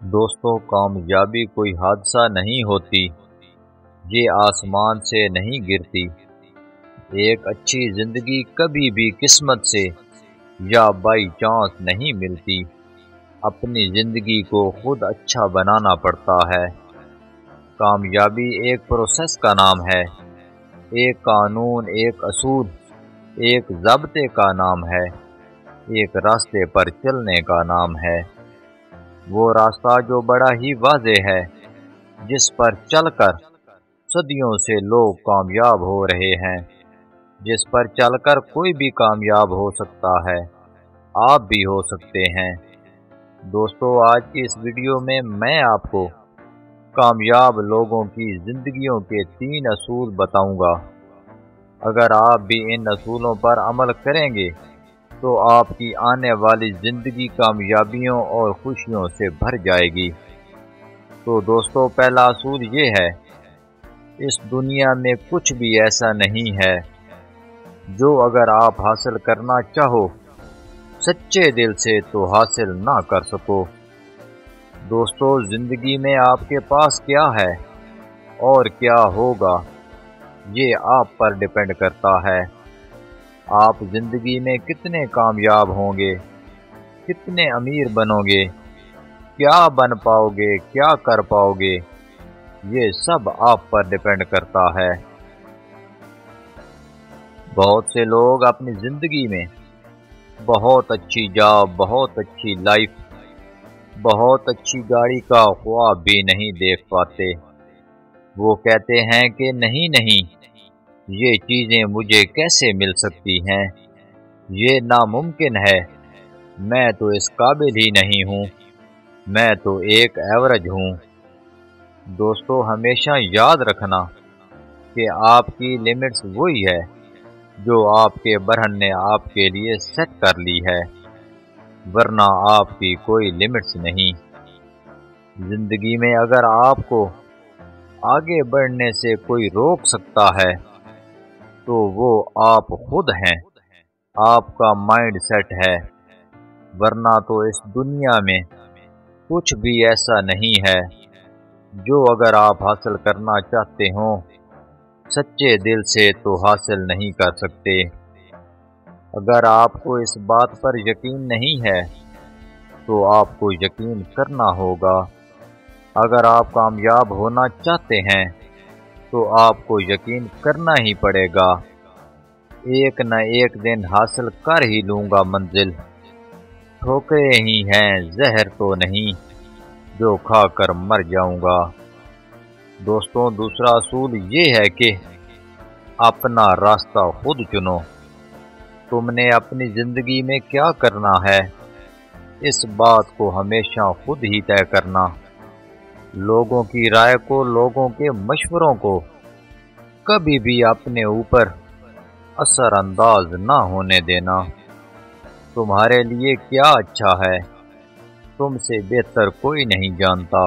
دوستوں، کامیابی کوئی حادثہ نہیں ہوتی، یہ آسمان سے نہیں گرتی۔ ایک اچھی زندگی کبھی بھی قسمت سے یا بائی چانس نہیں ملتی۔ اپنی زندگی کو خود اچھا بنانا پڑتا ہے۔ کامیابی ایک پروسیس کا نام ہے، ایک قانون، ایک اصول، ایک ضابطے کا نام ہے، ایک راستے پر چلنے کا نام ہے۔ وہ راستہ جو بڑا ہی واضح ہے، جس پر چل کر صدیوں سے لوگ کامیاب ہو رہے ہیں، جس پر چل کر کوئی بھی کامیاب ہو سکتا ہے، آپ بھی ہو سکتے ہیں۔ دوستو، آج کی اس ویڈیو میں آپ کو کامیاب لوگوں کی زندگیوں کے 3 اصول بتاؤں گا۔ اگر آپ بھی ان اصولوں پر عمل کریں گے تو آپ کی آنے والی زندگی کامیابیوں اور خوشیوں سے بھر جائے گی۔ تو دوستو، پہلا اصول یہ ہے، اس دنیا میں کچھ بھی ایسا نہیں ہے جو اگر آپ حاصل کرنا چاہو سچے دل سے تو حاصل نہ کر سکو۔ دوستو، زندگی میں آپ کے پاس کیا ہے اور کیا ہوگا، یہ آپ پر ڈیپینڈ کرتا ہے۔ آپ زندگی میں کتنے کامیاب ہوں گے، کتنے امیر بنو گے، کیا بن پاؤ گے، کیا کر پاؤ گے، یہ سب آپ پر ڈیپینڈ کرتا ہے۔ بہت سے لوگ اپنی زندگی میں بہت اچھی جاب، بہت اچھی لائف، بہت اچھی گاڑی کا خواب بھی نہیں دیکھ پاتے۔ وہ کہتے ہیں کہ نہیں، یہ چیزیں مجھے کیسے مل سکتی ہیں، یہ ناممکن ہے، میں تو اس قابل ہی نہیں ہوں، میں تو ایک ایوریج ہوں۔ دوستو، ہمیشہ یاد رکھنا کہ آپ کی لمٹس وہی ہے جو آپ کے برہن نے آپ کے لیے سیٹ کر لی ہے، ورنہ آپ کی کوئی لمٹس نہیں۔ زندگی میں اگر آپ کو آگے بڑھنے سے کوئی روک سکتا ہے تو وہ آپ خود ہیں، آپ کا مائنڈ سیٹ ہے، ورنہ تو اس دنیا میں کچھ بھی ایسا نہیں ہے جو اگر آپ حاصل کرنا چاہتے ہوں سچے دل سے تو حاصل نہیں کر سکتے۔ اگر آپ کو اس بات پر یقین نہیں ہے تو آپ کو یقین کرنا ہوگا۔ اگر آپ کامیاب ہونا چاہتے ہیں تو آپ کو یقین کرنا ہی پڑے گا۔ ایک نہ ایک دن حاصل کر ہی لوں گا منزل، ٹھوکریں ہی ہیں، زہر تو نہیں جو کھا کر مر جاؤں گا۔ دوستوں، دوسرا اصول یہ ہے کہ اپنا راستہ خود چنو۔ تم نے اپنی زندگی میں کیا کرنا ہے، اس بات کو ہمیشہ خود ہی طے کرنا۔ لوگوں کی رائے کو، لوگوں کے مشوروں کو کبھی بھی اپنے اوپر اثر انداز نہ ہونے دینا۔ تمہارے لیے کیا اچھا ہے، تم سے بہتر کوئی نہیں جانتا۔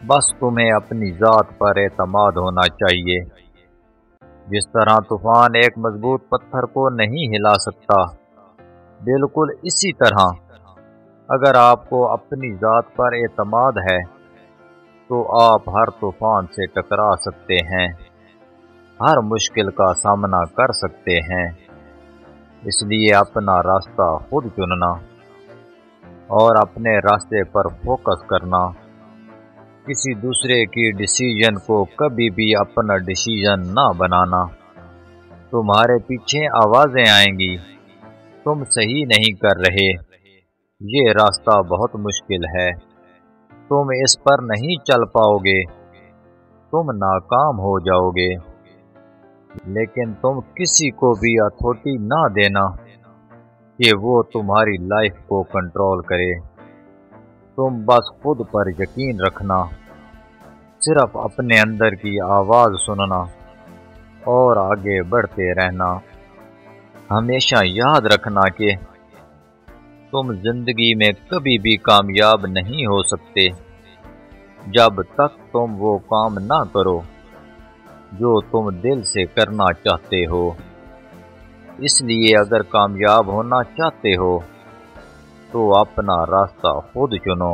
بس تمہیں اپنی ذات پر اعتماد ہونا چاہیے۔ جس طرح طوفان ایک مضبوط پتھر کو نہیں ہلا سکتا، بالکل اسی طرح اگر آپ کو اپنی ذات پر اعتماد ہے تو آپ ہر طوفان سے ٹکرا سکتے ہیں، ہر مشکل کا سامنا کر سکتے ہیں۔ اس لیے اپنا راستہ خود چننا اور اپنے راستے پر فوکس کرنا۔ کسی دوسرے کی ڈیسیژن کو کبھی بھی اپنا ڈیسیژن نہ بنانا۔ تمہارے پیچھے آوازیں آئیں گی، تم صحیح نہیں کر رہے، یہ راستہ بہت مشکل ہے، تم اس پر نہیں چل پاؤ گے، تم ناکام ہو جاؤ گے۔ لیکن تم کسی کو بھی اتھارٹی نہ دینا کہ وہ تمہاری لائف کو کنٹرول کرے۔ تم بس خود پر یقین رکھنا، صرف اپنے اندر کی آواز سننا اور آگے بڑھتے رہنا۔ ہمیشہ یاد رکھنا کہ تم زندگی میں کبھی بھی کامیاب نہیں ہو سکتے جب تک تم وہ کام نہ کرو جو تم دل سے کرنا چاہتے ہو۔ اس لیے اگر کامیاب ہونا چاہتے ہو تو اپنا راستہ خود چنو۔